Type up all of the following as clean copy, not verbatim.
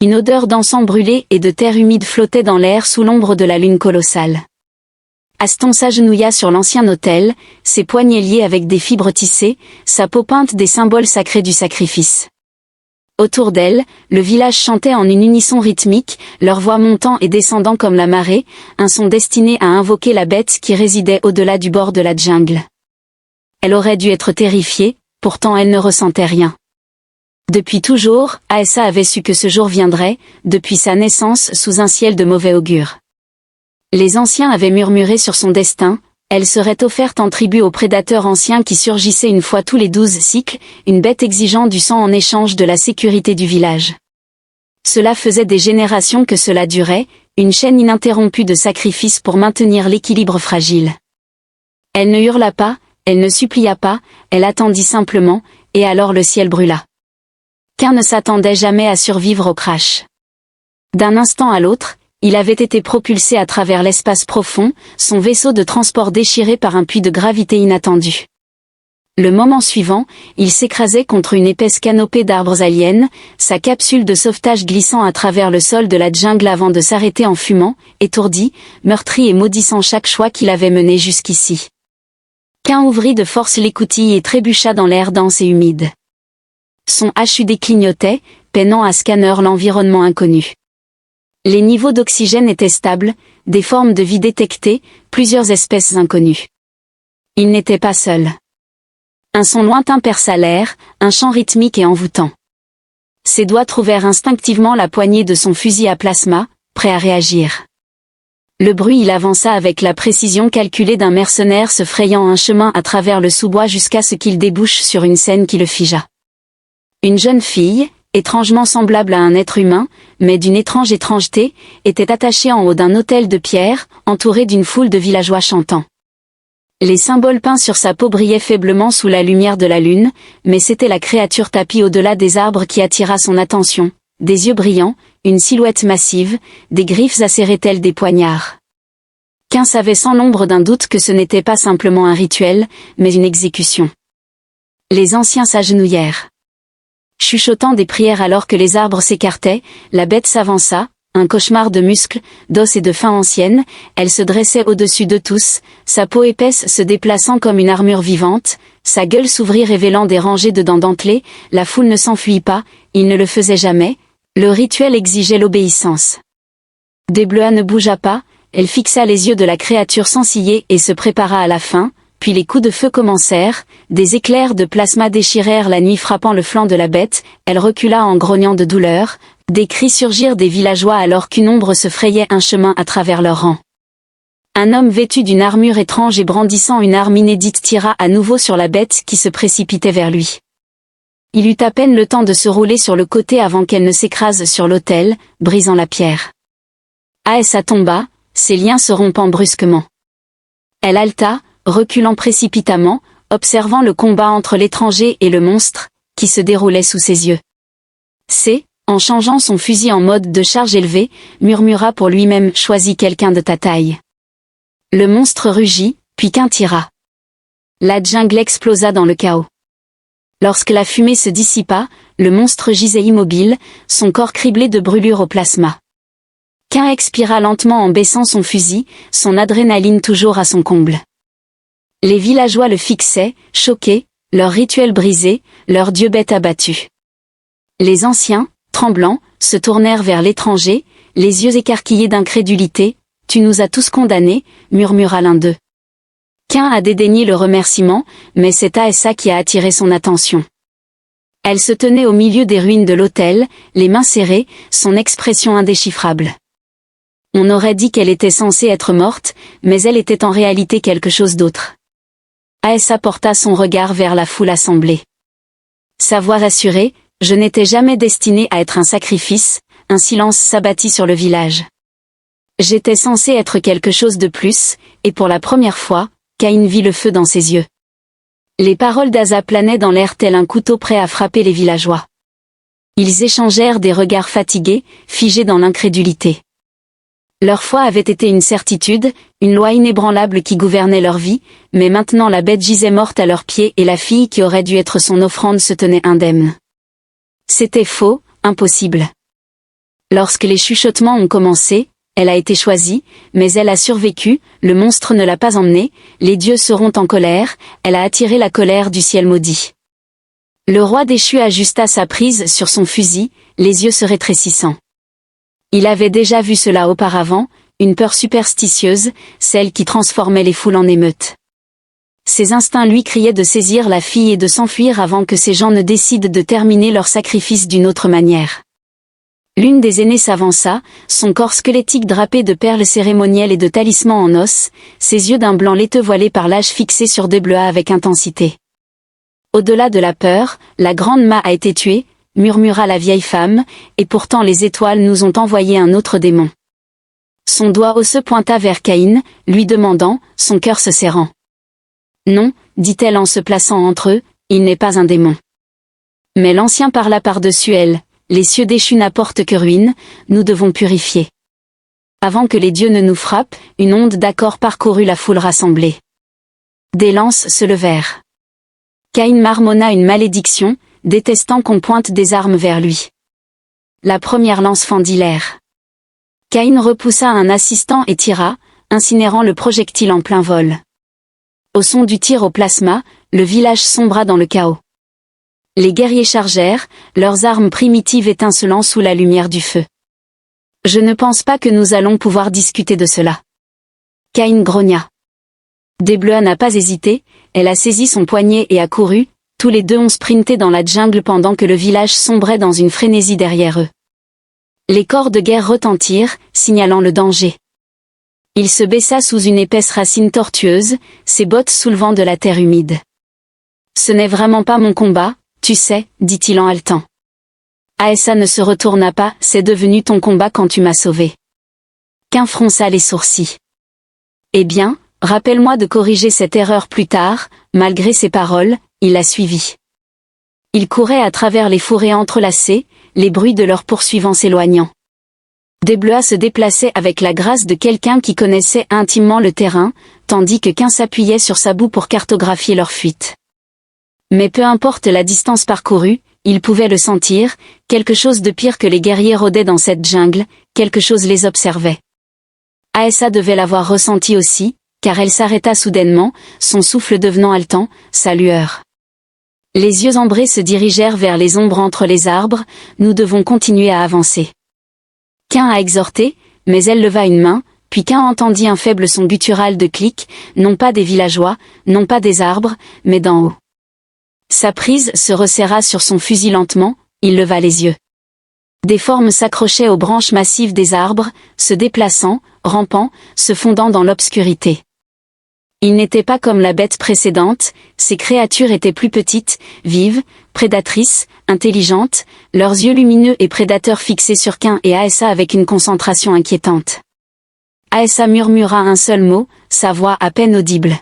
Une odeur d'encens brûlé et de terre humide flottait dans l'air sous l'ombre de la lune colossale. Aston s'agenouilla sur l'ancien autel, ses poignets liés avec des fibres tissées, sa peau peinte des symboles sacrés du sacrifice. Autour d'elle, le village chantait en une unisson rythmique, leurs voix montant et descendant comme la marée, un son destiné à invoquer la bête qui résidait au-delà du bord de la jungle. Elle aurait dû être terrifiée, pourtant elle ne ressentait rien. Depuis toujours, Aessa avait su que ce jour viendrait, depuis sa naissance sous un ciel de mauvais augure. Les anciens avaient murmuré sur son destin, elle serait offerte en tribut aux prédateurs anciens qui surgissaient une fois tous les 12 cycles, une bête exigeant du sang en échange de la sécurité du village. Cela faisait des générations que cela durait, une chaîne ininterrompue de sacrifices pour maintenir l'équilibre fragile. Elle ne hurla pas, elle ne supplia pas, elle attendit simplement, et alors le ciel brûla. Qu'un ne s'attendait jamais à survivre au crash. D'un instant à l'autre, il avait été propulsé à travers l'espace profond, son vaisseau de transport déchiré par un puits de gravité inattendu. Le moment suivant, il s'écrasait contre une épaisse canopée d'arbres aliens, sa capsule de sauvetage glissant à travers le sol de la jungle avant de s'arrêter en fumant, étourdi, meurtri et maudissant chaque choix qu'il avait mené jusqu'ici. Qu'un ouvrit de force l'écoutille et trébucha dans l'air dense et humide. Son HUD clignotait, peinant à scanner l'environnement inconnu. Les niveaux d'oxygène étaient stables, des formes de vie détectées, plusieurs espèces inconnues. Il n'était pas seul. Un son lointain perça l'air, un chant rythmique et envoûtant. Ses doigts trouvèrent instinctivement la poignée de son fusil à plasma, prêt à réagir. Le bruit il avança avec la précision calculée d'un mercenaire se frayant un chemin à travers le sous-bois jusqu'à ce qu'il débouche sur une scène qui le figea. Une jeune fille, étrangement semblable à un être humain, mais d'une étrange étrangeté, était attachée en haut d'un autel de pierre, entourée d'une foule de villageois chantants. Les symboles peints sur sa peau brillaient faiblement sous la lumière de la lune, mais c'était la créature tapie au-delà des arbres qui attira son attention, des yeux brillants, une silhouette massive, des griffes acérées telles des poignards. Qu'un savait sans l'ombre d'un doute que ce n'était pas simplement un rituel, mais une exécution. Les anciens s'agenouillèrent. Chuchotant des prières alors que les arbres s'écartaient, la bête s'avança, un cauchemar de muscles, d'os et de faim ancienne, elle se dressait au-dessus de tous, sa peau épaisse se déplaçant comme une armure vivante, sa gueule s'ouvrit révélant des rangées de dents dentelées, la foule ne s'enfuit pas, il ne le faisait jamais, le rituel exigeait l'obéissance. Deblois ne bougea pas, elle fixa les yeux de la créature sans ciller et se prépara à la fin. Puis les coups de feu commencèrent, des éclairs de plasma déchirèrent la nuit frappant le flanc de la bête, elle recula en grognant de douleur, des cris surgirent des villageois alors qu'une ombre se frayait un chemin à travers leurs rangs. Un homme vêtu d'une armure étrange et brandissant une arme inédite tira à nouveau sur la bête qui se précipitait vers lui. Il eut à peine le temps de se rouler sur le côté avant qu'elle ne s'écrase sur l'autel, brisant la pierre. Aessa tomba, ses liens se rompant brusquement. Elle haleta, reculant précipitamment, observant le combat entre l'étranger et le monstre, qui se déroulait sous ses yeux. En changeant son fusil en mode de charge élevé, murmura pour lui-même « Choisis quelqu'un de ta taille ». Le monstre rugit, puis qu'un tira. La jungle explosa dans le chaos. Lorsque la fumée se dissipa, le monstre gisait immobile, son corps criblé de brûlures au plasma. Qu'un expira lentement en baissant son fusil, son adrénaline toujours à son comble. Les villageois le fixaient, choqués, leur rituel brisé, leur dieu bête abattu. Les anciens, tremblants, se tournèrent vers l'étranger, les yeux écarquillés d'incrédulité. « Tu nous as tous condamnés », murmura l'un d'eux. Qu'un a dédaigné le remerciement, mais c'est Aessa qui a attiré son attention. Elle se tenait au milieu des ruines de l'autel, les mains serrées, son expression indéchiffrable. On aurait dit qu'elle était censée être morte, mais elle était en réalité quelque chose d'autre. Aessa porta son regard vers la foule assemblée. Sa voix rassurée, « Je n'étais jamais destinée à être un sacrifice », un silence s'abattit sur le village. J'étais censée être quelque chose de plus, et pour la première fois, Caïn vit le feu dans ses yeux. Les paroles d'Asa planaient dans l'air tel un couteau prêt à frapper les villageois. Ils échangèrent des regards fatigués, figés dans l'incrédulité. Leur foi avait été une certitude, une loi inébranlable qui gouvernait leur vie, mais maintenant la bête gisait morte à leurs pieds et la fille qui aurait dû être son offrande se tenait indemne. C'était faux, impossible. Lorsque les chuchotements ont commencé, elle a été choisie, mais elle a survécu, le monstre ne l'a pas emmenée, les dieux seront en colère, elle a attiré la colère du ciel maudit. Le roi déchu ajusta sa prise sur son fusil, les yeux se rétrécissant. Il avait déjà vu cela auparavant, une peur superstitieuse, celle qui transformait les foules en émeutes. Ses instincts lui criaient de saisir la fille et de s'enfuir avant que ces gens ne décident de terminer leur sacrifice d'une autre manière. L'une des aînées s'avança, son corps squelettique drapé de perles cérémonielles et de talismans en os, ses yeux d'un blanc laiteux voilés par l'âge fixés sur Deblois avec intensité. Au-delà de la peur, la grande Ma a été tuée, murmura la vieille femme, et pourtant les étoiles nous ont envoyé un autre démon. Son doigt osseux pointa vers Caïn, lui demandant, son cœur se serrant. Non, dit-elle en se plaçant entre eux, il n'est pas un démon. Mais l'ancien parla par-dessus elle. Les cieux déchus n'apportent que ruine, nous devons purifier. Avant que les dieux ne nous frappent, une onde d'accord parcourut la foule rassemblée. Des lances se levèrent. Caïn marmonna une malédiction, détestant qu'on pointe des armes vers lui. La première lance fendit l'air. Caïn repoussa un assistant et tira, incinérant le projectile en plein vol. Au son du tir au plasma, le village sombra dans le chaos. Les guerriers chargèrent, leurs armes primitives étincelant sous la lumière du feu. Je ne pense pas que nous allons pouvoir discuter de cela. Caïn grogna. Deblois n'a pas hésité, elle a saisi son poignet et a couru, tous les deux ont sprinté dans la jungle pendant que le village sombrait dans une frénésie derrière eux. Les corps de guerre retentirent, signalant le danger. Il se baissa sous une épaisse racine tortueuse, ses bottes soulevant de la terre humide. Ce n'est vraiment pas mon combat, tu sais, dit-il en haletant. Aessa ne se retourna pas, c'est devenu ton combat quand tu m'as sauvé. Caïn fronça les sourcils. Eh bien, rappelle-moi de corriger cette erreur plus tard, malgré ses paroles, il la suivit. Il courait à travers les fourrés entrelacés, les bruits de leurs poursuivants s'éloignant. Deblois se déplaçait avec la grâce de quelqu'un qui connaissait intimement le terrain, tandis que Caïn s'appuyait sur sa boue pour cartographier leur fuite. Mais peu importe la distance parcourue, il pouvait le sentir, quelque chose de pire que les guerriers rôdaient dans cette jungle, quelque chose les observait. Aessa devait l'avoir ressenti aussi, car elle s'arrêta soudainement, son souffle devenant haletant, sa lueur. Les yeux ambrés se dirigèrent vers les ombres entre les arbres, nous devons continuer à avancer. Caïn a exhorté, mais elle leva une main, puis Caïn entendit un faible son guttural de clic, non pas des villageois, non pas des arbres, mais d'en haut. Sa prise se resserra sur son fusil lentement, il leva les yeux. Des formes s'accrochaient aux branches massives des arbres, se déplaçant, rampant, se fondant dans l'obscurité. Ils n'étaient pas comme la bête précédente, ces créatures étaient plus petites, vives, prédatrices, intelligentes, leurs yeux lumineux et prédateurs fixés sur Caïn et Aessa avec une concentration inquiétante. Aessa murmura un seul mot, sa voix à peine audible.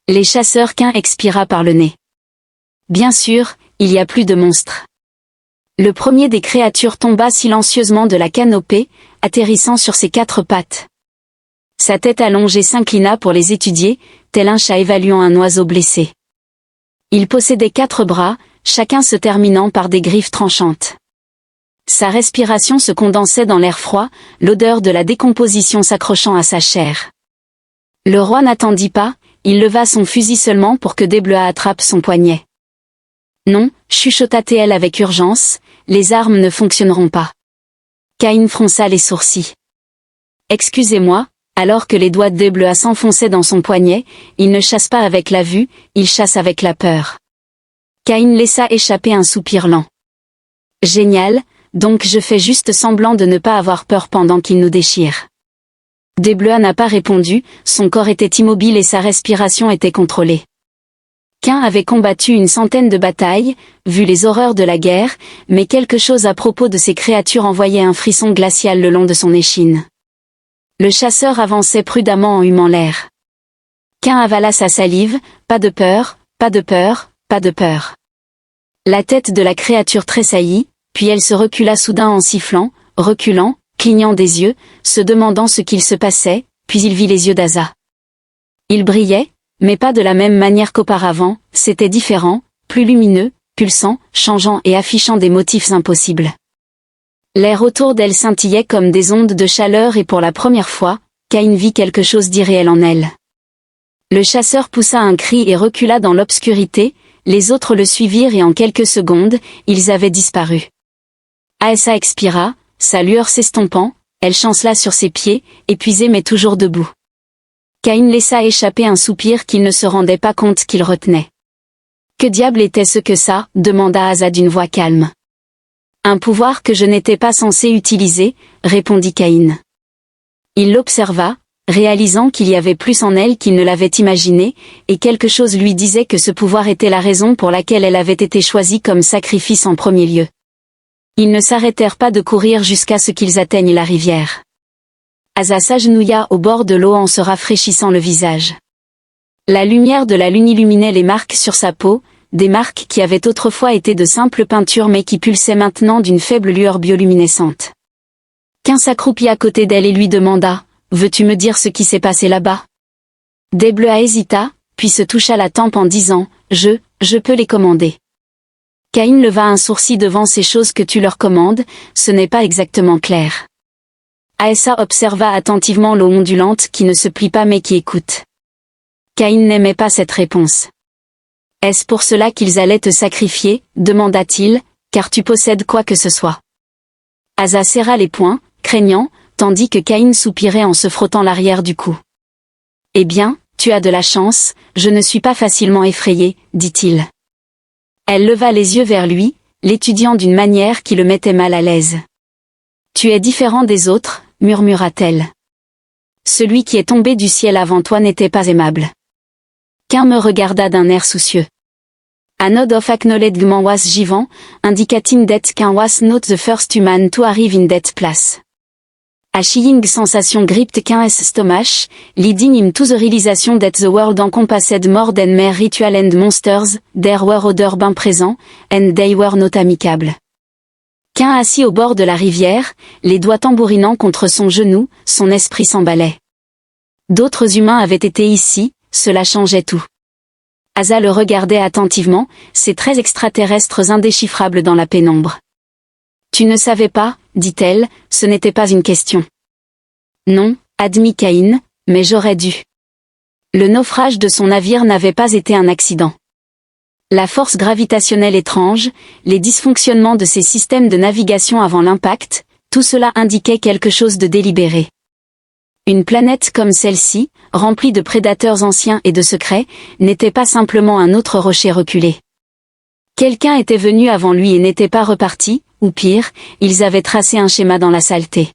Les chasseurs. Caïn expira par le nez. Bien sûr, il y a plus de monstres. Le premier des créatures tomba silencieusement de la canopée, atterrissant sur ses quatre pattes. Sa tête allongée s'inclina pour les étudier, tel un chat évaluant un oiseau blessé. Il possédait 4 bras, chacun se terminant par des griffes tranchantes. Sa respiration se condensait dans l'air froid, l'odeur de la décomposition s'accrochant à sa chair. Le roi n'attendit pas, il leva son fusil seulement pour que Deblois attrape son poignet. Non, chuchota-t-elle avec urgence, les armes ne fonctionneront pas. Caïn fronça les sourcils. Excusez-moi, alors que les doigts de Deblois s'enfonçaient dans son poignet, il ne chasse pas avec la vue, il chasse avec la peur. Caïn laissa échapper un soupir lent. Génial, donc je fais juste semblant de ne pas avoir peur pendant qu'il nous déchire. Deblois n'a pas répondu, son corps était immobile et sa respiration était contrôlée. Caïn avait combattu une centaine de batailles, vu les horreurs de la guerre, mais quelque chose à propos de ces créatures envoyait un frisson glacial le long de son échine. Le chasseur avançait prudemment en humant l'air. Caïn avala sa salive, pas de peur, pas de peur, pas de peur. La tête de la créature tressaillit, puis elle se recula soudain en sifflant, reculant, clignant des yeux, se demandant ce qu'il se passait, puis il vit les yeux d'Asa. Ils brillaient, mais pas de la même manière qu'auparavant, c'était différent, plus lumineux, pulsant, changeant et affichant des motifs impossibles. L'air autour d'elle scintillait comme des ondes de chaleur et pour la première fois, Caïn vit quelque chose d'irréel en elle. Le chasseur poussa un cri et recula dans l'obscurité, les autres le suivirent et en quelques secondes, ils avaient disparu. Aessa expira, sa lueur s'estompant, elle chancela sur ses pieds, épuisée mais toujours debout. Caïn laissa échapper un soupir qu'il ne se rendait pas compte qu'il retenait. « Que diable était-ce que ça ?» demanda Asa d'une voix calme. « Un pouvoir que je n'étais pas censé utiliser, » répondit Caïn. Il l'observa, réalisant qu'il y avait plus en elle qu'il ne l'avait imaginé, et quelque chose lui disait que ce pouvoir était la raison pour laquelle elle avait été choisie comme sacrifice en premier lieu. Ils ne s'arrêtèrent pas de courir jusqu'à ce qu'ils atteignent la rivière. Asa s'agenouilla au bord de l'eau en se rafraîchissant le visage. La lumière de la lune illuminait les marques sur sa peau, des marques qui avaient autrefois été de simples peintures mais qui pulsaient maintenant d'une faible lueur bioluminescente. Caïn s'accroupit à côté d'elle et lui demanda « Veux-tu me dire ce qui s'est passé là-bas » Debleua hésita, puis se toucha la tempe en disant « Je peux les commander. » Caïn leva un sourcil devant ces choses que tu leur commandes, ce n'est pas exactement clair. Aessa observa attentivement l'eau ondulante qui ne se plie pas mais qui écoute. Caïn n'aimait pas cette réponse. « Est-ce pour cela qu'ils allaient te sacrifier ?» demanda-t-il, « car tu possèdes quoi que ce soit. » Asa serra les poings, craignant, tandis que Caïn soupirait en se frottant l'arrière du cou. « Eh bien, tu as de la chance, je ne suis pas facilement effrayé, dit-il. Elle leva les yeux vers lui, l'étudiant d'une manière qui le mettait mal à l'aise. « Tu es différent des autres, murmura-t-elle. Celui qui est tombé du ciel avant toi n'était pas aimable. » Caïn me regarda d'un air soucieux. A nod of acknowledgement was given, indicating that Caïn was not the first human to arrive in that place. A chilling sensation gripped Cain's stomach, leading him to the realization that the world encompassed more than mere ritual and monsters, there were other beings présents, and they were not amicable. Caïn assis au bord de la rivière, les doigts tambourinant contre son genou, son esprit s'emballait. D'autres humains avaient été ici, cela changeait tout. Asa le regardait attentivement, ses traits extraterrestres indéchiffrables dans la pénombre. « Tu ne savais pas, dit-elle, ce n'était pas une question. »« Non, admit Caïn, mais j'aurais dû. » Le naufrage de son navire n'avait pas été un accident. La force gravitationnelle étrange, les dysfonctionnements de ses systèmes de navigation avant l'impact, tout cela indiquait quelque chose de délibéré. Une planète comme celle-ci, remplie de prédateurs anciens et de secrets, n'était pas simplement un autre rocher reculé. Quelqu'un était venu avant lui et n'était pas reparti, ou pire, ils avaient tracé un schéma dans la saleté.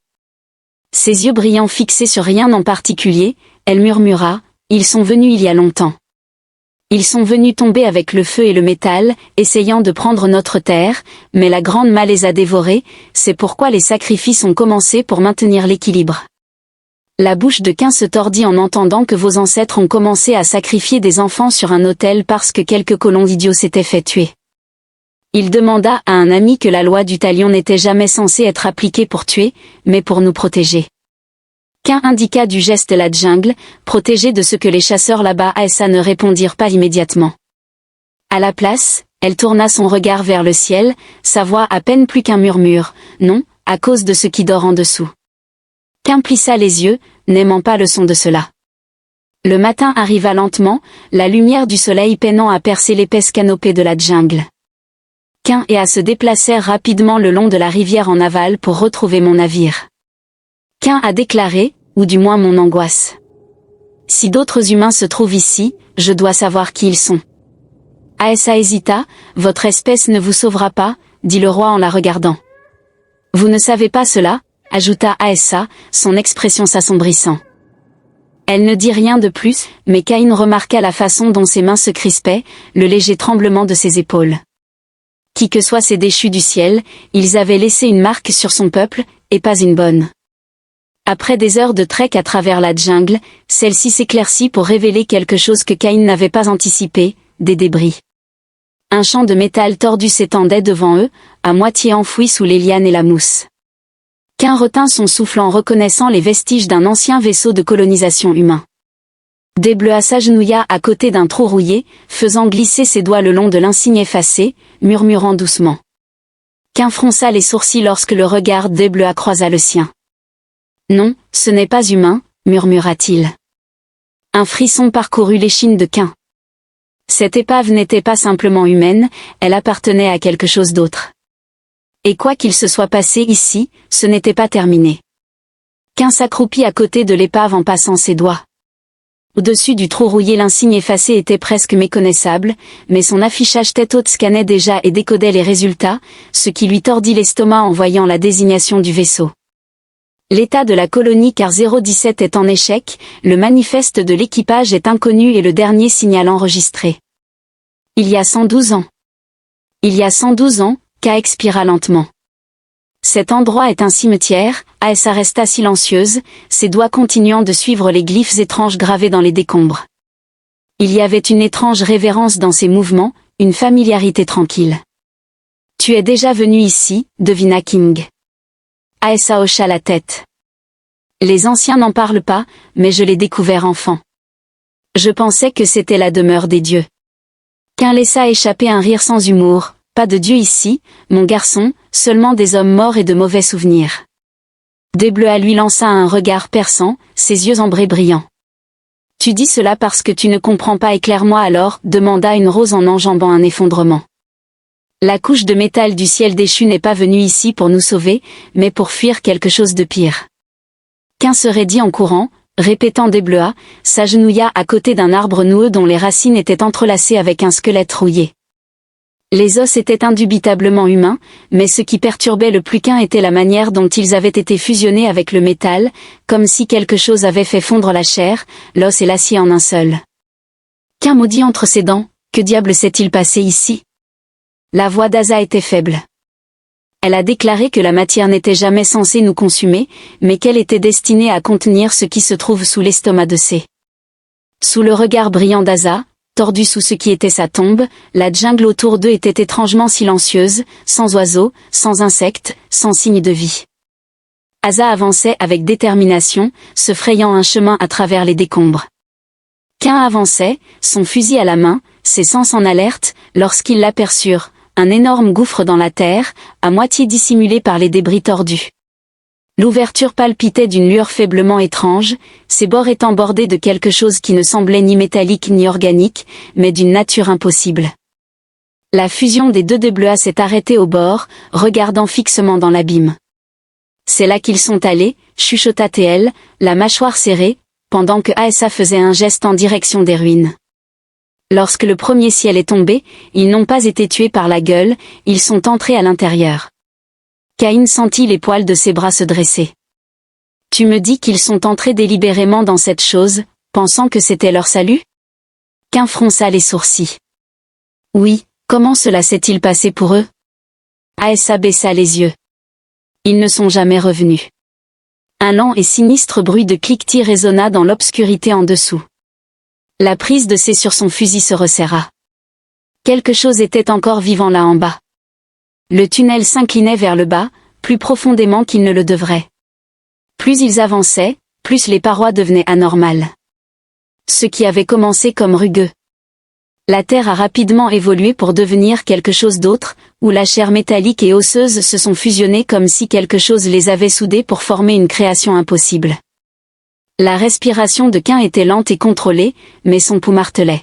Ses yeux brillants fixés sur rien en particulier, elle murmura, « Ils sont venus il y a longtemps. Ils sont venus tomber avec le feu et le métal, essayant de prendre notre terre, mais la grande main les a dévorés, c'est pourquoi les sacrifices ont commencé pour maintenir l'équilibre. » La bouche de Caïn se tordit en entendant que vos ancêtres ont commencé à sacrifier des enfants sur un autel parce que quelques colons idiots s'étaient fait tuer. Il demanda à un ami que la loi du talion n'était jamais censée être appliquée pour tuer, mais pour nous protéger. Caïn indiqua du geste la jungle, protégée de ce que les chasseurs là-bas à Essa ne répondirent pas immédiatement. À la place, elle tourna son regard vers le ciel, sa voix à peine plus qu'un murmure, non, à cause de ce qui dort en dessous. Caïn plissa les yeux, n'aimant pas le son de cela. Le matin arriva lentement, la lumière du soleil peinant à percer l'épaisse canopée de la jungle. Caïn et Asa se déplacèrent rapidement le long de la rivière en aval pour retrouver mon navire. Caïn a déclaré, ou du moins mon angoisse. Si d'autres humains se trouvent ici, je dois savoir qui ils sont. Aessa hésita, votre espèce ne vous sauvera pas, dit le roi en la regardant. Vous ne savez pas cela, ajouta Aessa, son expression s'assombrissant. Elle ne dit rien de plus, mais Caïn remarqua la façon dont ses mains se crispaient, le léger tremblement de ses épaules. Qui que soient ces déchus du ciel, ils avaient laissé une marque sur son peuple, et pas une bonne. Après des heures de trek à travers la jungle, celle-ci s'éclaircit pour révéler quelque chose que Caïn n'avait pas anticipé, des débris. Un champ de métal tordu s'étendait devant eux, à moitié enfoui sous les lianes et la mousse. Caïn retint son souffle en reconnaissant les vestiges d'un ancien vaisseau de colonisation humain. Debleua s'agenouilla à côté d'un trou rouillé, faisant glisser ses doigts le long de l'insigne effacé, murmurant doucement. Qu'un fronça les sourcils lorsque le regard d'Eblea croisa le sien. Non, ce n'est pas humain, murmura-t-il. Un frisson parcourut l'échine de Qu'un. Cette épave n'était pas simplement humaine, elle appartenait à quelque chose d'autre. Et quoi qu'il se soit passé ici, ce n'était pas terminé. Qu'un s'accroupit à côté de l'épave en passant ses doigts. Au-dessus du trou rouillé, l'insigne effacé était presque méconnaissable, mais son affichage tête haute scannait déjà et décodait les résultats, ce qui lui tordit l'estomac en voyant la désignation du vaisseau. L'état de la colonie car 017 est en échec, le manifeste de l'équipage est inconnu et le dernier signal enregistré. Il y a 112 ans. Il y a 112 ans, K expira lentement. Cet endroit est un cimetière, Aessa resta silencieuse, ses doigts continuant de suivre les glyphes étranges gravés dans les décombres. Il y avait une étrange révérence dans ses mouvements, une familiarité tranquille. Tu es déjà venu ici, devina King. Aessa hocha la tête. Les anciens n'en parlent pas, mais je l'ai découvert enfant. Je pensais que c'était la demeure des dieux. Qu'un laissa échapper un rire sans humour. Pas de Dieu ici, mon garçon, seulement des hommes morts et de mauvais souvenirs. D'Eblea lui lança un regard perçant, ses yeux ambrés brillants. Tu dis cela parce que tu ne comprends pas, éclaire-moi alors, demanda une rose en enjambant un effondrement. La couche de métal du ciel déchu n'est pas venue ici pour nous sauver, mais pour fuir quelque chose de pire. Qu'un serait dit en courant, répétant d'Eblea, s'agenouilla à côté d'un arbre noueux dont les racines étaient entrelacées avec un squelette rouillé. Les os étaient indubitablement humains, mais ce qui perturbait le plus qu'un était la manière dont ils avaient été fusionnés avec le métal, comme si quelque chose avait fait fondre la chair, l'os et l'acier en un seul. Qu'un maudit entre ses dents, que diable s'est-il passé ici? La voix d'Asa était faible. Elle a déclaré que la matière n'était jamais censée nous consumer, mais qu'elle était destinée à contenir ce qui se trouve sous l'estomac de C. Sous le regard brillant d'Asa, tordue sous ce qui était sa tombe, la jungle autour d'eux était étrangement silencieuse, sans oiseaux, sans insectes, sans signe de vie. Asa avançait avec détermination, se frayant un chemin à travers les décombres. Qu'un avançait, son fusil à la main, ses sens en alerte, lorsqu'ils l'aperçurent, un énorme gouffre dans la terre, à moitié dissimulé par les débris tordus. L'ouverture palpitait d'une lueur faiblement étrange, ses bords étant bordés de quelque chose qui ne semblait ni métallique ni organique, mais d'une nature impossible. La fusion des deux d'Eblea s'est arrêtée au bord, regardant fixement dans l'abîme. C'est là qu'ils sont allés, chuchota TL, la mâchoire serrée, pendant que Aessa faisait un geste en direction des ruines. Lorsque le premier ciel est tombé, ils n'ont pas été tués par la gueule, ils sont entrés à l'intérieur. Caïn sentit les poils de ses bras se dresser. Tu me dis qu'ils sont entrés délibérément dans cette chose, pensant que c'était leur salut? Qu'un fronça les sourcils. Oui, comment cela s'est-il passé pour eux? Aessa baissa les yeux. Ils ne sont jamais revenus. Un lent et sinistre bruit de cliquetis résonna dans l'obscurité en dessous. La prise de C sur son fusil se resserra. Quelque chose était encore vivant là en bas. Le tunnel s'inclinait vers le bas, plus profondément qu'il ne le devrait. Plus ils avançaient, plus les parois devenaient anormales. Ce qui avait commencé comme rugueux. La terre a rapidement évolué pour devenir quelque chose d'autre, où la chair métallique et osseuse se sont fusionnées comme si quelque chose les avait soudées pour former une création impossible. La respiration de Qu'un était lente et contrôlée, mais son pouls martelait.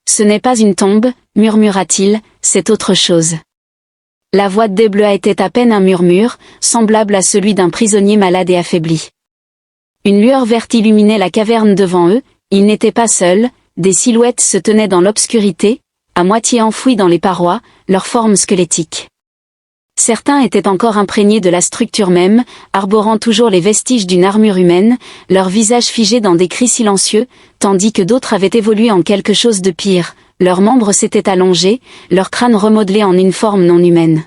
Ce n'est pas une tombe, murmura-t-il, c'est autre chose. La voix d'Eblea était à peine un murmure, semblable à celui d'un prisonnier malade et affaibli. Une lueur verte illuminait la caverne devant eux, ils n'étaient pas seuls, des silhouettes se tenaient dans l'obscurité, à moitié enfouies dans les parois, leurs formes squelettiques. Certains étaient encore imprégnés de la structure même, arborant toujours les vestiges d'une armure humaine, leurs visages figés dans des cris silencieux, tandis que d'autres avaient évolué en quelque chose de pire. Leurs membres s'étaient allongés, leurs crânes remodelés en une forme non humaine.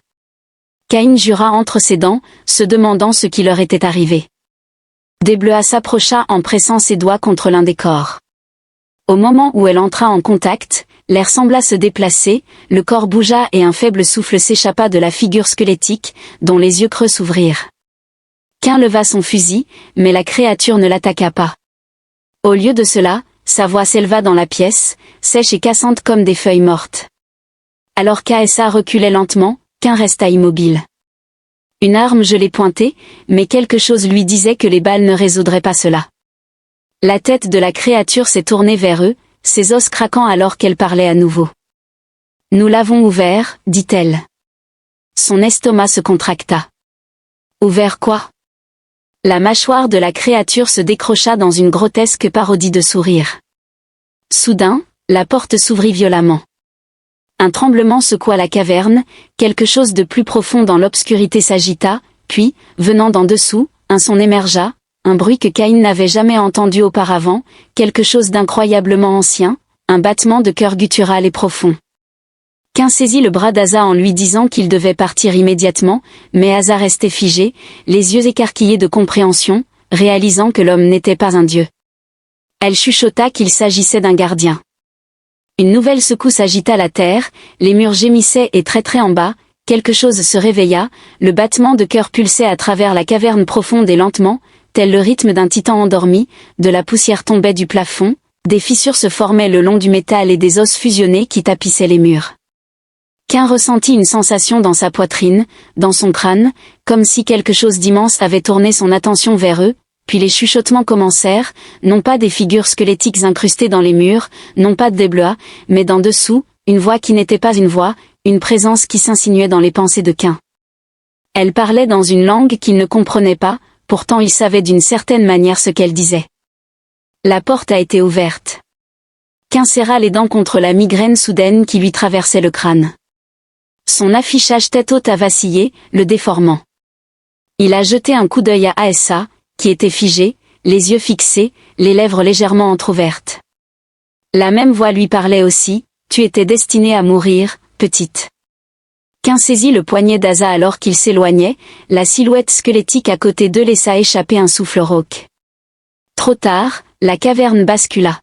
Caïn jura entre ses dents, se demandant ce qui leur était arrivé. D'Eblea s'approcha en pressant ses doigts contre l'un des corps. Au moment où elle entra en contact, l'air sembla se déplacer, le corps bougea et un faible souffle s'échappa de la figure squelettique, dont les yeux creux s'ouvrirent. Qu'un leva son fusil, mais la créature ne l'attaqua pas. Au lieu de cela, sa voix s'éleva dans la pièce, sèche et cassante comme des feuilles mortes. Alors qu'Aessa reculait lentement, Qu'un resta immobile. Une arme gelée pointée, mais quelque chose lui disait que les balles ne résoudraient pas cela. La tête de la créature s'est tournée vers eux, ses os craquant alors qu'elle parlait à nouveau. « Nous l'avons ouvert, dit-elle. » Son estomac se contracta. « Ouvert quoi ?» La mâchoire de la créature se décrocha dans une grotesque parodie de sourire. Soudain, la porte s'ouvrit violemment. Un tremblement secoua la caverne, quelque chose de plus profond dans l'obscurité s'agita, puis, venant d'en dessous, un son émergea, un bruit que Caïn n'avait jamais entendu auparavant, quelque chose d'incroyablement ancien, un battement de cœur guttural et profond. Caïn saisit le bras d'Asa en lui disant qu'il devait partir immédiatement, mais Asa restait figée, les yeux écarquillés de compréhension, réalisant que l'homme n'était pas un dieu. Elle chuchota qu'il s'agissait d'un gardien. Une nouvelle secousse agita la terre, les murs gémissaient et traîtraient en bas, quelque chose se réveilla, le battement de cœur pulsait à travers la caverne profonde et lentement, tel le rythme d'un titan endormi, de la poussière tombait du plafond, des fissures se formaient le long du métal et des os fusionnés qui tapissaient les murs. Caïn ressentit une sensation dans sa poitrine, dans son crâne, comme si quelque chose d'immense avait tourné son attention vers eux, puis les chuchotements commencèrent, non pas des figures squelettiques incrustées dans les murs, non pas des bleuets, mais d'en dessous, une voix qui n'était pas une voix, une présence qui s'insinuait dans les pensées de Caïn. Elle parlait dans une langue qu'il ne comprenait pas, pourtant il savait d'une certaine manière ce qu'elle disait. La porte a été ouverte. Caïn serra les dents contre la migraine soudaine qui lui traversait le crâne. Son affichage tête haute a vacillé, le déformant. Il a jeté un coup d'œil à Asa, qui était figée, les yeux fixés, les lèvres légèrement entr'ouvertes. La même voix lui parlait aussi, « Tu étais destinée à mourir, petite. » Caïn saisit le poignet d'Asa alors qu'il s'éloignait, la silhouette squelettique à côté d'eux laissa échapper un souffle rauque. Trop tard, la caverne bascula.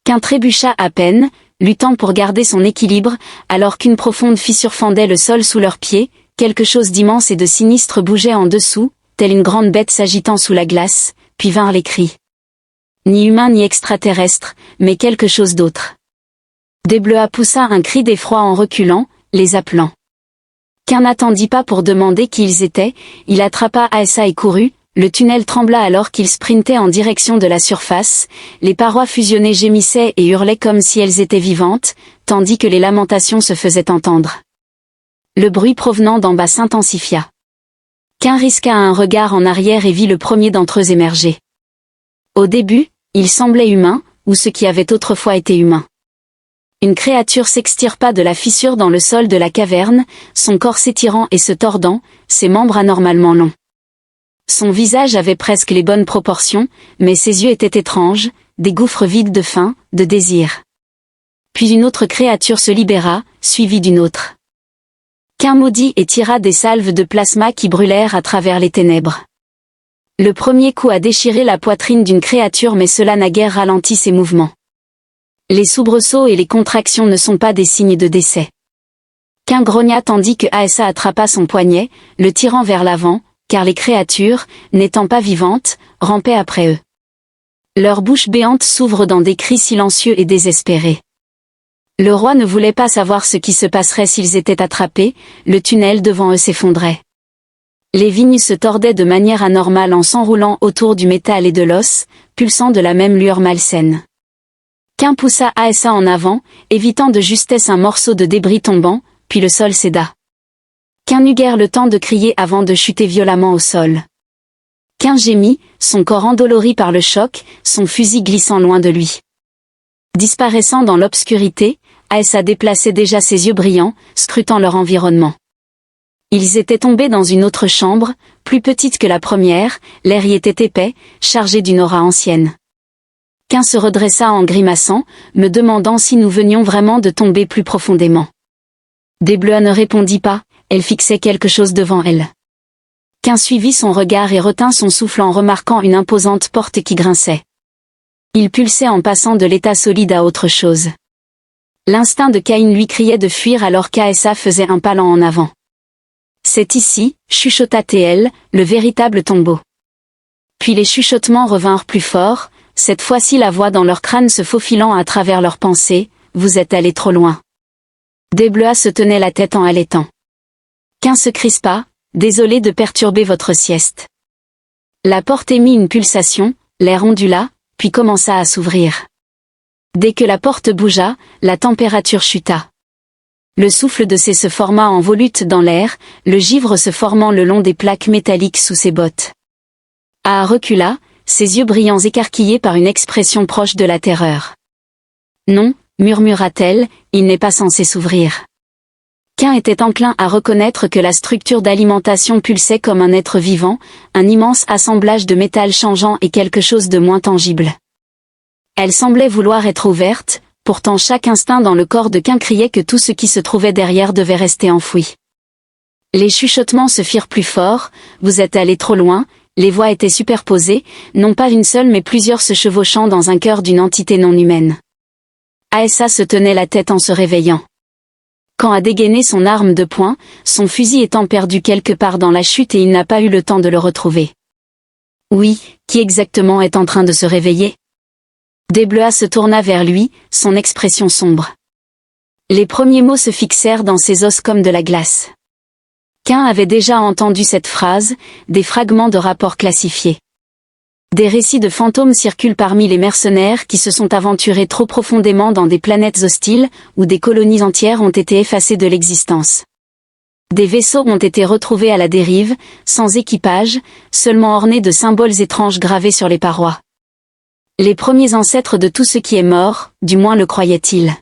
Caïn trébucha à peine, luttant pour garder son équilibre, alors qu'une profonde fissure fendait le sol sous leurs pieds, quelque chose d'immense et de sinistre bougeait en dessous, telle une grande bête s'agitant sous la glace, puis vinrent les cris. Ni humain ni extraterrestre, mais quelque chose d'autre. Desbleuets poussa un cri d'effroi en reculant, les appelant. Caïn n'attendit pas pour demander qui ils étaient, il attrapa Asa et courut, le tunnel trembla alors qu'il sprintait en direction de la surface, les parois fusionnées gémissaient et hurlaient comme si elles étaient vivantes, tandis que les lamentations se faisaient entendre. Le bruit provenant d'en bas s'intensifia. Caïn risqua un regard en arrière et vit le premier d'entre eux émerger. Au début, il semblait humain, ou ce qui avait autrefois été humain. Une créature s'extirpa de la fissure dans le sol de la caverne, son corps s'étirant et se tordant, ses membres anormalement longs. Son visage avait presque les bonnes proportions, mais ses yeux étaient étranges, des gouffres vides de faim, de désir. Puis une autre créature se libéra, suivie d'une autre. Caïn maudit et tira des salves de plasma qui brûlèrent à travers les ténèbres. Le premier coup a déchiré la poitrine d'une créature mais cela n'a guère ralenti ses mouvements. Les soubresauts et les contractions ne sont pas des signes de décès. Caïn grogna tandis que Asa attrapa son poignet, le tirant vers l'avant, car les créatures, n'étant pas vivantes, rampaient après eux. Leurs bouches béantes s'ouvrent dans des cris silencieux et désespérés. Le roi ne voulait pas savoir ce qui se passerait s'ils étaient attrapés, le tunnel devant eux s'effondrait. Les vignes se tordaient de manière anormale en s'enroulant autour du métal et de l'os, pulsant de la même lueur malsaine. Caïn poussa Asa en avant, évitant de justesse un morceau de débris tombant, puis le sol céda. Caïn n'eut guère le temps de crier avant de chuter violemment au sol. Caïn gémit, son corps endolori par le choc, son fusil glissant loin de lui. Disparaissant dans l'obscurité, Asa déplaçait déjà ses yeux brillants, scrutant leur environnement. Ils étaient tombés dans une autre chambre, plus petite que la première, l'air y était épais, chargé d'une aura ancienne. Caïn se redressa en grimaçant, me demandant si nous venions vraiment de tomber plus profondément. Desbleuets ne répondit pas, elle fixait quelque chose devant elle. Caïn suivit son regard et retint son souffle en remarquant une imposante porte qui grinçait. Il pulsait en passant de l'état solide à autre chose. L'instinct de Caïn lui criait de fuir alors qu'Asa faisait un pas lent en avant. C'est ici, chuchota-t-elle, le véritable tombeau. Puis les chuchotements revinrent plus forts, cette fois-ci la voix dans leur crâne se faufilant à travers leurs pensées, vous êtes allés trop loin. Desbleuets se tenait la tête en halètant. Cain se crispa, désolé de perturber votre sieste. La porte émit une pulsation, l'air ondula, puis commença à s'ouvrir. Dès que la porte bougea, la température chuta. Le souffle de C se forma en volute dans l'air, le givre se formant le long des plaques métalliques sous ses bottes. A recula, ses yeux brillants écarquillés par une expression proche de la terreur. Non, murmura-t-elle, il n'est pas censé s'ouvrir. Cain était enclin à reconnaître que la structure d'alimentation pulsait comme un être vivant, un immense assemblage de métal changeant et quelque chose de moins tangible. Elle semblait vouloir être ouverte, pourtant chaque instinct dans le corps de Cain criait que tout ce qui se trouvait derrière devait rester enfoui. Les chuchotements se firent plus forts, vous êtes allé trop loin, les voix étaient superposées, non pas une seule mais plusieurs se chevauchant dans un cœur d'une entité non humaine. Aessa se tenait la tête en se réveillant. Cain a dégainé son arme de poing, son fusil étant perdu quelque part dans la chute et il n'a pas eu le temps de le retrouver. Oui, qui exactement est en train de se réveiller? Deblois se tourna vers lui, son expression sombre. Les premiers mots se fixèrent dans ses os comme de la glace. Cain avait déjà entendu cette phrase, des fragments de rapports classifiés. Des récits de fantômes circulent parmi les mercenaires qui se sont aventurés trop profondément dans des planètes hostiles, où des colonies entières ont été effacées de l'existence. Des vaisseaux ont été retrouvés à la dérive, sans équipage, seulement ornés de symboles étranges gravés sur les parois. Les premiers ancêtres de tout ce qui est mort, du moins le croyaient-ils.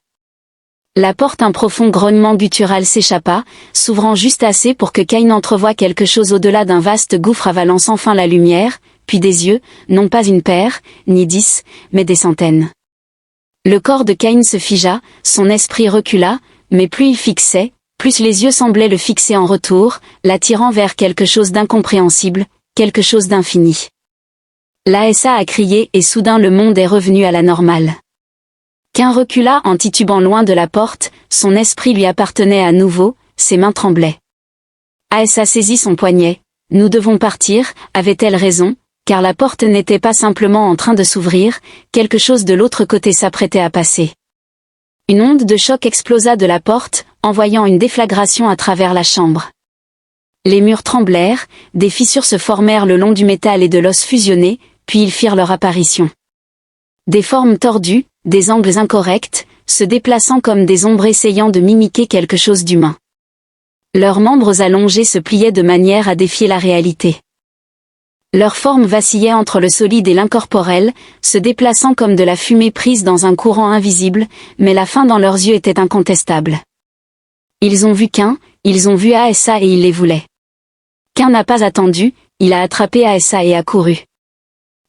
La porte un profond grognement guttural s'échappa, s'ouvrant juste assez pour que Cain entrevoie quelque chose au-delà d'un vaste gouffre avalant sans fin la lumière, puis des yeux, non pas une paire, ni 10, mais des centaines. Le corps de Cain se figea, son esprit recula, mais plus il fixait, plus les yeux semblaient le fixer en retour, l'attirant vers quelque chose d'incompréhensible, quelque chose d'infini. L'Aessa a crié et soudain le monde est revenu à la normale. Cain recula en titubant loin de la porte, son esprit lui appartenait à nouveau, ses mains tremblaient. Aessa saisit son poignet. Nous devons partir, avait-elle raison, car la porte n'était pas simplement en train de s'ouvrir, quelque chose de l'autre côté s'apprêtait à passer. Une onde de choc explosa de la porte, envoyant une déflagration à travers la chambre. Les murs tremblèrent, des fissures se formèrent le long du métal et de l'os fusionnés, puis ils firent leur apparition. Des formes tordues, des angles incorrects, se déplaçant comme des ombres essayant de mimiquer quelque chose d'humain. Leurs membres allongés se pliaient de manière à défier la réalité. Leur forme vacillait entre le solide et l'incorporel, se déplaçant comme de la fumée prise dans un courant invisible, mais la faim dans leurs yeux était incontestable. Ils ont vu Cain, ils ont vu Aessa et ils les voulaient. Cain n'a pas attendu, il a attrapé Aessa et a couru.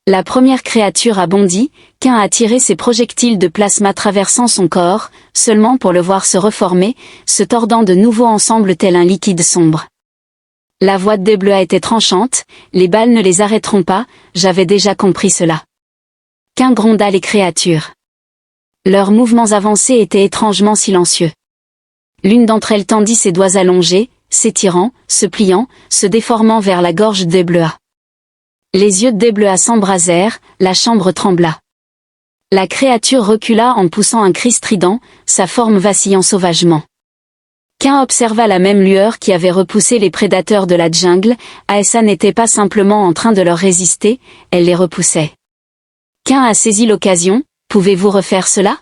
La première créature a bondi, Cain a tiré ses projectiles de plasma traversant son corps, seulement pour le voir se reformer, se tordant de nouveau ensemble tel un liquide sombre. La voix de Deblois était tranchante, les balles ne les arrêteront pas, j'avais déjà compris cela. Cain gronda les créatures. Leurs mouvements avancés étaient étrangement silencieux. L'une d'entre elles tendit ses doigts allongés, s'étirant, se pliant, se déformant vers la gorge de Deblois. Les yeux de Deblois s'embrasèrent, la chambre trembla. La créature recula en poussant un cri strident, sa forme vacillant sauvagement. Cain observa la même lueur qui avait repoussé les prédateurs de la jungle, Aessa n'était pas simplement en train de leur résister, elle les repoussait. Cain a saisi l'occasion, pouvez-vous refaire cela?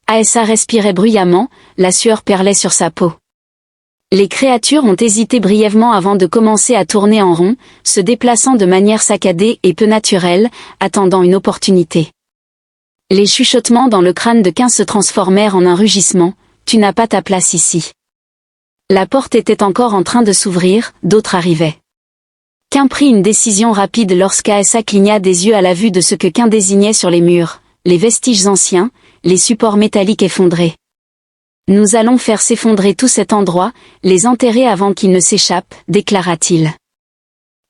Aessa respirait bruyamment, la sueur perlait sur sa peau. Les créatures ont hésité brièvement avant de commencer à tourner en rond, se déplaçant de manière saccadée et peu naturelle, attendant une opportunité. Les chuchotements dans le crâne de Cain se transformèrent en un rugissement, tu n'as pas ta place ici. La porte était encore en train de s'ouvrir, d'autres arrivaient. Cain prit une décision rapide lorsqu'Aessa cligna des yeux à la vue de ce que Cain désignait sur les murs, les vestiges anciens, les supports métalliques effondrés. Nous allons faire s'effondrer tout cet endroit, les enterrer avant qu'ils ne s'échappent, déclara-t-il.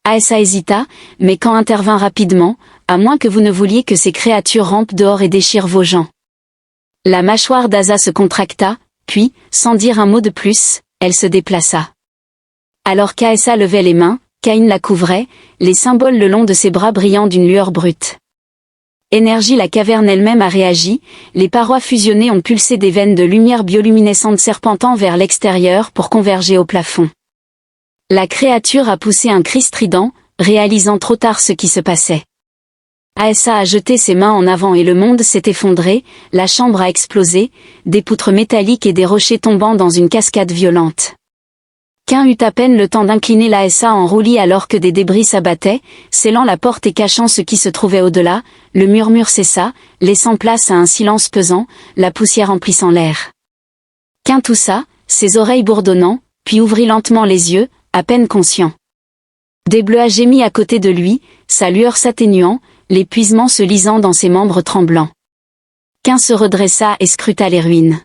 Aessa hésita, mais Cain intervint rapidement, à moins que vous ne vouliez que ces créatures rampent dehors et déchirent vos gens. La mâchoire d'Asa se contracta, puis, sans dire un mot de plus, elle se déplaça. Alors qu'Aessa levait les mains, Cain la couvrait, les symboles le long de ses bras brillant d'une lueur brute. Énergie, la caverne elle-même a réagi, les parois fusionnées ont pulsé des veines de lumière bioluminescente serpentant vers l'extérieur pour converger au plafond. La créature a poussé un cri strident, réalisant trop tard ce qui se passait. Aessa a jeté ses mains en avant et le monde s'est effondré, la chambre a explosé, des poutres métalliques et des rochers tombant dans une cascade violente. Cain eut à peine le temps d'incliner l'Aessa en roulis alors que des débris s'abattaient, scellant la porte et cachant ce qui se trouvait au-delà, le murmure cessa, laissant place à un silence pesant, la poussière emplissant l'air. Cain toussa, ses oreilles bourdonnant, puis ouvrit lentement les yeux, à peine conscient. Desbleuas gémit à côté de lui, sa lueur s'atténuant, l'épuisement se lisant dans ses membres tremblants. Cain se redressa et scruta les ruines.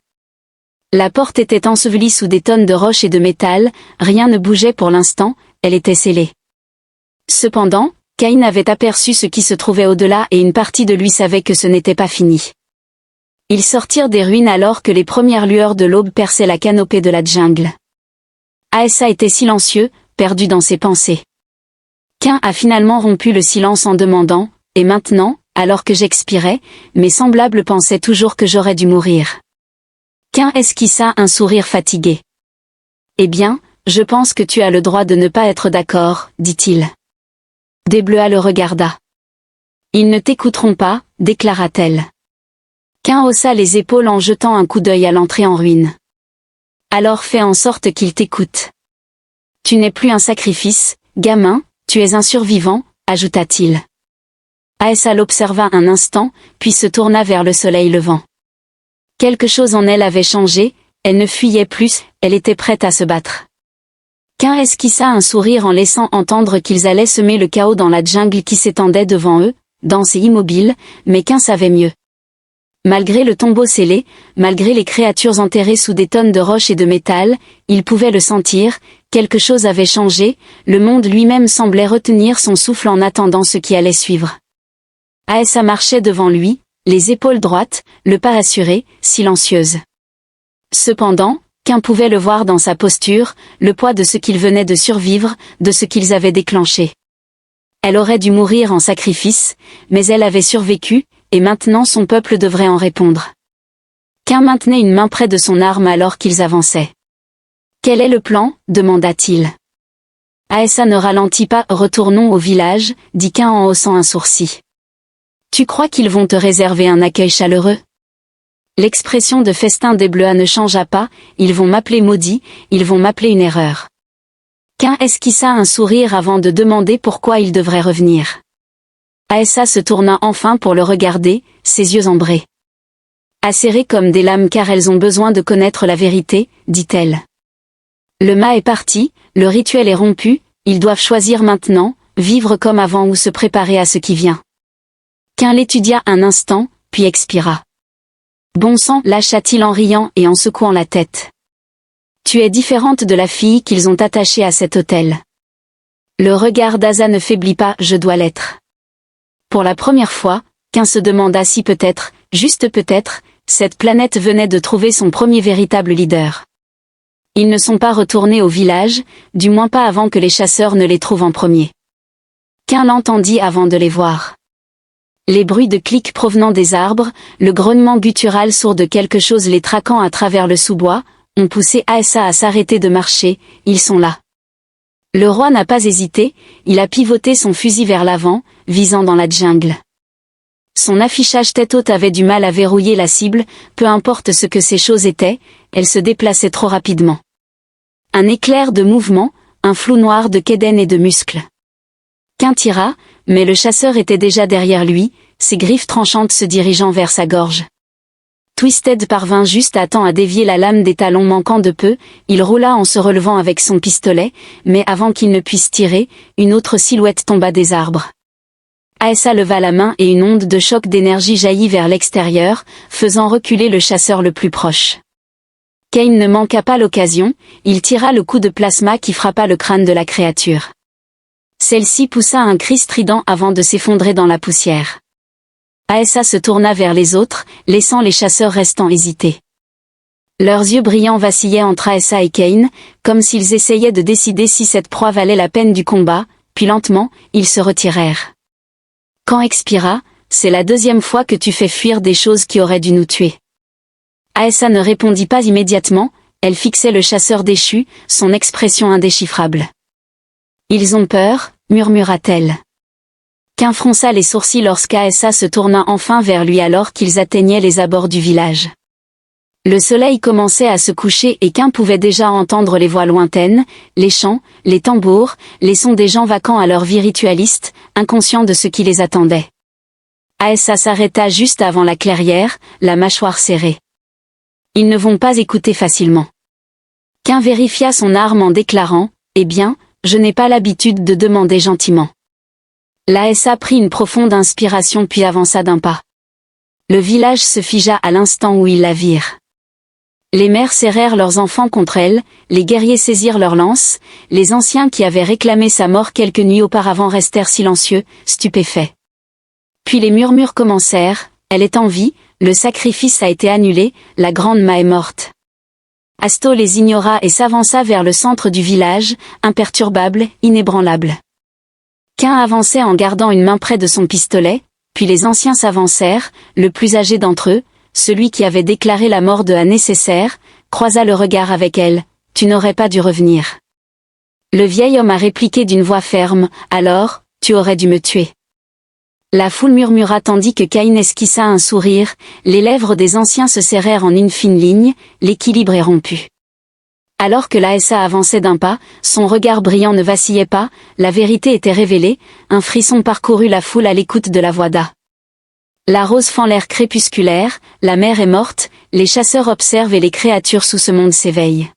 La porte était ensevelie sous des tonnes de roches et de métal, rien ne bougeait pour l'instant, elle était scellée. Cependant, Caïn avait aperçu ce qui se trouvait au-delà et une partie de lui savait que ce n'était pas fini. Ils sortirent des ruines alors que les premières lueurs de l'aube perçaient la canopée de la jungle. Aessa était silencieux, perdu dans ses pensées. Cain a finalement rompu le silence en demandant « Et maintenant, alors que j'expirais, mes semblables pensaient toujours que j'aurais dû mourir. » Cain esquissa un sourire fatigué. « Eh bien, je pense que tu as le droit de ne pas être d'accord, dit-il. » Desbleuas le regarda. « Ils ne t'écouteront pas, déclara-t-elle. » Cain haussa les épaules en jetant un coup d'œil à l'entrée en ruine. « Alors fais en sorte qu'ils t'écoutent. Tu n'es plus un sacrifice, gamin, tu es un survivant, ajouta-t-il. Aessa l'observa un instant, puis se tourna vers le soleil levant. Quelque chose en elle avait changé, elle ne fuyait plus, elle était prête à se battre. Cain esquissa un sourire en laissant entendre qu'ils allaient semer le chaos dans la jungle qui s'étendait devant eux, dense et immobile, mais Cain savait mieux. Malgré le tombeau scellé, malgré les créatures enterrées sous des tonnes de roches et de métal, il pouvait le sentir, quelque chose avait changé, le monde lui-même semblait retenir son souffle en attendant ce qui allait suivre. Aessa marchait devant lui, les épaules droites, le pas assuré, silencieuse. Cependant, Cain pouvait le voir dans sa posture, le poids de ce qu'ils venaient de survivre, de ce qu'ils avaient déclenché. Elle aurait dû mourir en sacrifice, mais elle avait survécu, et maintenant son peuple devrait en répondre. Cain maintenait une main près de son arme alors qu'ils avançaient. « Quel est le plan ?» demanda-t-il. Aessa ne ralentit pas. « Retournons au village, dit Cain en haussant un sourcil. Tu crois qu'ils vont te réserver un accueil chaleureux ? L'expression de festin Desbleuas ne changea pas, ils vont m'appeler maudit, ils vont m'appeler une erreur. Cain esquissa un sourire avant de demander pourquoi il devrait revenir. Aessa se tourna enfin pour le regarder, ses yeux ambrés. Acérés comme des lames car elles ont besoin de connaître la vérité, dit-elle. Le mât est parti, le rituel est rompu, ils doivent choisir maintenant, vivre comme avant ou se préparer à ce qui vient. Cain l'étudia un instant, puis expira. Bon sang, lâcha-t-il en riant et en secouant la tête. Tu es différente de la fille qu'ils ont attachée à cet autel. Le regard d'Asa ne faiblit pas, je dois l'être. Pour la première fois, Cain se demanda si peut-être, juste peut-être, cette planète venait de trouver son premier véritable leader. Ils ne sont pas retournés au village, du moins pas avant que les chasseurs ne les trouvent en premier. Cain l'entendit avant de les voir. Les bruits de clics provenant des arbres, le grognement guttural sourd de quelque chose les traquant à travers le sous-bois, ont poussé Aessa à s'arrêter de marcher, ils sont là. Le roi n'a pas hésité, il a pivoté son fusil vers l'avant, visant dans la jungle. Son affichage tête haute avait du mal à verrouiller la cible, peu importe ce que ces choses étaient, elles se déplaçaient trop rapidement. Un éclair de mouvement, un flou noir de kéden et de muscles. Cain tira, mais le chasseur était déjà derrière lui, ses griffes tranchantes se dirigeant vers sa gorge. Twisted parvint juste à temps à dévier la lame des talons manquant de peu, il roula en se relevant avec son pistolet, mais avant qu'il ne puisse tirer, une autre silhouette tomba des arbres. Aessa leva la main et une onde de choc d'énergie jaillit vers l'extérieur, faisant reculer le chasseur le plus proche. Cain ne manqua pas l'occasion, il tira le coup de plasma qui frappa le crâne de la créature. Celle-ci poussa un cri strident avant de s'effondrer dans la poussière. Aessa se tourna vers les autres, laissant les chasseurs restant hésités. Leurs yeux brillants vacillaient entre Aessa et Cain, comme s'ils essayaient de décider si cette proie valait la peine du combat, puis lentement, ils se retirèrent. Quand expira, c'est la deuxième fois que tu fais fuir des choses qui auraient dû nous tuer. Aessa ne répondit pas immédiatement, elle fixait le chasseur déchu, son expression indéchiffrable. Ils ont peur, murmura-t-elle. Cain fronça les sourcils lorsqu'Aessa se tourna enfin vers lui alors qu'ils atteignaient les abords du village. Le soleil commençait à se coucher et Cain pouvait déjà entendre les voix lointaines, les chants, les tambours, les sons des gens vaquant à leur vie ritualiste, inconscients de ce qui les attendait. Aessa s'arrêta juste avant la clairière, la mâchoire serrée. Ils ne vont pas écouter facilement. Cain vérifia son arme en déclarant « Eh bien, je n'ai pas l'habitude de demander gentiment. » Aessa prit une profonde inspiration puis avança d'un pas. Le village se figea à l'instant où ils la virent. Les mères serrèrent leurs enfants contre elle, les guerriers saisirent leurs lances, les anciens qui avaient réclamé sa mort quelques nuits auparavant restèrent silencieux, stupéfaits. Puis les murmures commencèrent, elle est en vie, le sacrifice a été annulé, la grande Ma est morte. Asto les ignora et s'avança vers le centre du village, imperturbable, inébranlable. Cain avançait en gardant une main près de son pistolet, puis les anciens s'avancèrent, le plus âgé d'entre eux, celui qui avait déclaré la mort de A nécessaire, croisa le regard avec elle, « Tu n'aurais pas dû revenir. » Le vieil homme a répliqué d'une voix ferme, « Alors, tu aurais dû me tuer. » La foule murmura tandis que Caïn esquissa un sourire, les lèvres des anciens se serrèrent en une fine ligne, l'équilibre est rompu. Alors que Aessa avançait d'un pas, son regard brillant ne vacillait pas, la vérité était révélée, un frisson parcourut la foule à l'écoute de la voix d'A. La rose fend l'air crépusculaire, la mer est morte, les chasseurs observent et les créatures sous ce monde s'éveillent.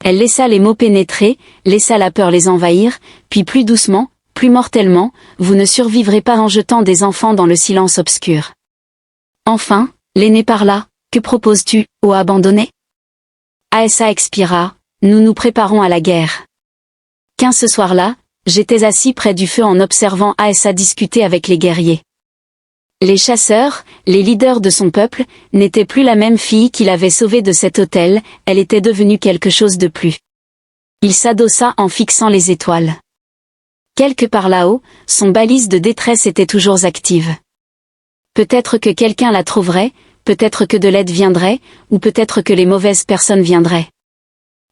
Elle laissa les mots pénétrer, laissa la peur les envahir, puis plus doucement, plus mortellement, vous ne survivrez pas en jetant des enfants dans le silence obscur. Enfin, l'aîné parla, que proposes-tu, ô abandonné? Aessa expira, nous nous préparons à la guerre. Ce soir-là, j'étais assis près du feu en observant Aessa discuter avec les guerriers. Les chasseurs, les leaders de son peuple, n'étaient plus la même fille qu'il avait sauvée de cet hôtel, elle était devenue quelque chose de plus. Il s'adossa en fixant les étoiles. Quelque part là-haut, son balise de détresse était toujours active. Peut-être que quelqu'un la trouverait, peut-être que de l'aide viendrait, ou peut-être que les mauvaises personnes viendraient.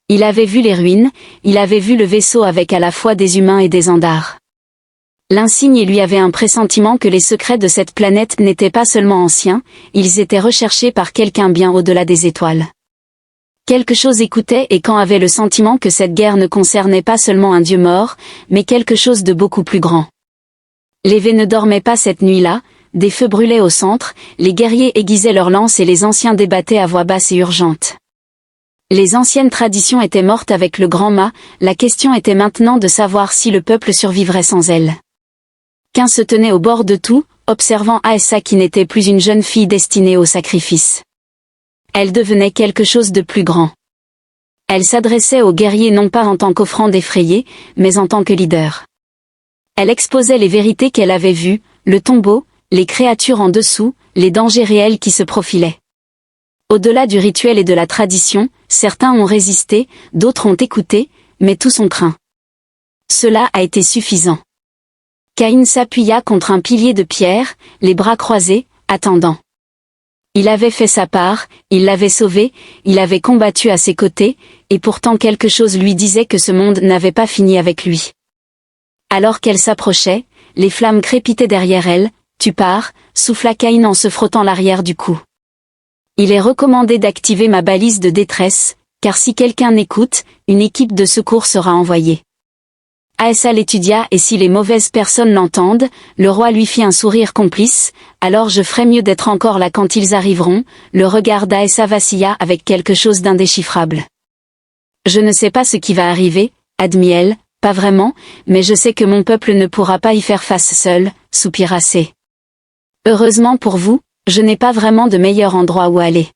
Il avait vu les ruines, il avait vu le vaisseau avec à la fois des humains et des Andars. L'insigne lui avait un pressentiment que les secrets de cette planète n'étaient pas seulement anciens, ils étaient recherchés par quelqu'un bien au-delà des étoiles. Quelque chose écoutait et Cain avait le sentiment que cette guerre ne concernait pas seulement un dieu mort, mais quelque chose de beaucoup plus grand. Les Vés ne dormaient pas cette nuit-là, des feux brûlaient au centre, les guerriers aiguisaient leurs lances et les anciens débattaient à voix basse et urgente. Les anciennes traditions étaient mortes avec le grand mât, la question était maintenant de savoir si le peuple survivrait sans elle. Cain se tenait au bord de tout, observant Aessa qui n'était plus une jeune fille destinée au sacrifice. Elle devenait quelque chose de plus grand. Elle s'adressait aux guerriers non pas en tant qu'offrande effrayée, mais en tant que leader. Elle exposait les vérités qu'elle avait vues, le tombeau, les créatures en dessous, les dangers réels qui se profilaient. Au-delà du rituel et de la tradition, certains ont résisté, d'autres ont écouté, mais tous ont craint. Cela a été suffisant. Caïn s'appuya contre un pilier de pierre, les bras croisés, attendant. Il avait fait sa part, il l'avait sauvé, il avait combattu à ses côtés, et pourtant quelque chose lui disait que ce monde n'avait pas fini avec lui. Alors qu'elle s'approchait, les flammes crépitaient derrière elle, « Tu pars », souffla Caïn en se frottant l'arrière du cou. Il est recommandé d'activer ma balise de détresse, car si quelqu'un n'écoute, une équipe de secours sera envoyée. Aessa l'étudia et si les mauvaises personnes l'entendent, le roi lui fit un sourire complice, alors je ferai mieux d'être encore là quand ils arriveront, le regard d'Aessa vacilla avec quelque chose d'indéchiffrable. Je ne sais pas ce qui va arriver, admit-elle, pas vraiment, mais je sais que mon peuple ne pourra pas y faire face seul, soupira C. Heureusement pour vous, je n'ai pas vraiment de meilleur endroit où aller.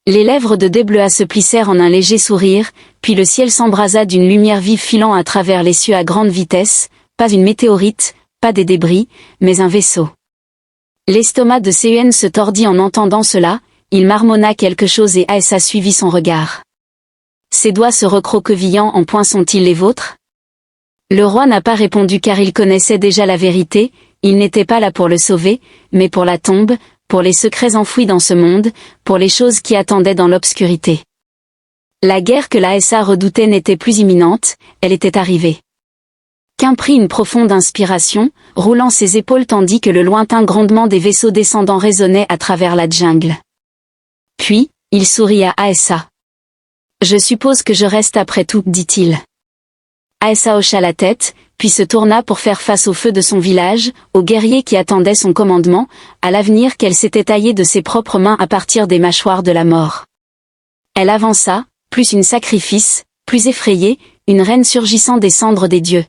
Les lèvres de Débleuat se plissèrent en un léger sourire, puis le ciel s'embrasa d'une lumière vive filant à travers les cieux à grande vitesse, pas une météorite, pas des débris, mais un vaisseau. L'estomac de Cun se tordit en entendant cela, il marmonna quelque chose et Aessa suivit son regard. Ses doigts se recroquevillant en point sont-ils les vôtres? Le roi n'a pas répondu car il connaissait déjà la vérité, il n'était pas là pour le sauver, mais pour la tombe, pour les secrets enfouis dans ce monde, pour les choses qui attendaient dans l'obscurité. La guerre que Aessa redoutait n'était plus imminente, elle était arrivée. Qu'un prit une profonde inspiration, roulant ses épaules tandis que le lointain grondement des vaisseaux descendants résonnait à travers la jungle. Puis, il sourit à Aessa. « Je suppose que je reste après tout, dit-il. » Aessa hocha la tête, puis se tourna pour faire face au feu de son village, aux guerriers qui attendaient son commandement, à l'avenir qu'elle s'était taillé de ses propres mains à partir des mâchoires de la mort. Elle avança, plus une sacrifice, plus effrayée, une reine surgissant des cendres des dieux.